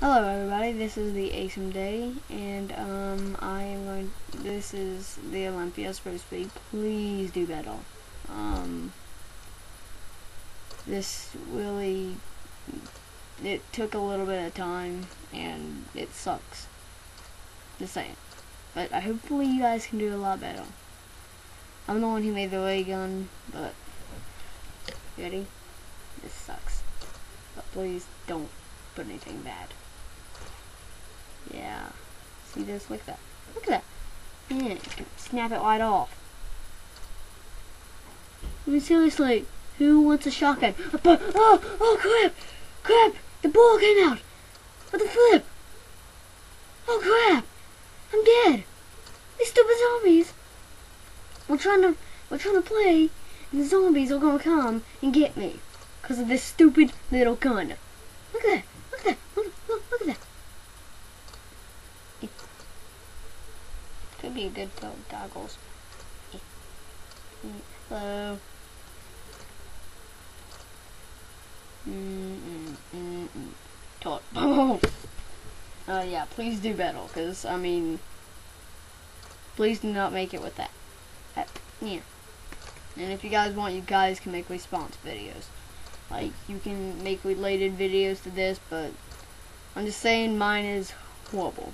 Hello everybody, this is the ASIM Day, and this is the Olympia, so to speak. Please do better. This really, it took a little bit of time, and it sucks. Just saying. But hopefully you guys can do a lot better. I'm the one who made the ray gun, but, ready? This sucks. But please don't put anything bad. Yeah. See this? Look at that. Look at that. Yeah, snap it right off. I mean, seriously, who wants a shotgun? Oh, crap! Crap! The ball came out! What the flip? Oh, crap! I'm dead! These stupid zombies! We're trying to play, and the zombies are gonna come and get me. Because of this stupid little gun. Look at that! Look at that! Look at that! Could be a good pair of goggles. Hello. Talk. Yeah, please do better, because, I mean, please do not make it with that. Yeah. And if you guys want, you guys can make response videos. Like, you can make related videos to this, but I'm just saying mine is horrible.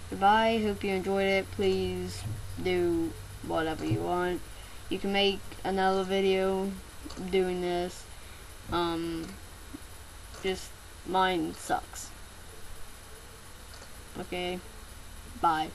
Goodbye, hope you enjoyed it. Please do whatever you want. You can make another video doing this. Just mine sucks. Okay, bye.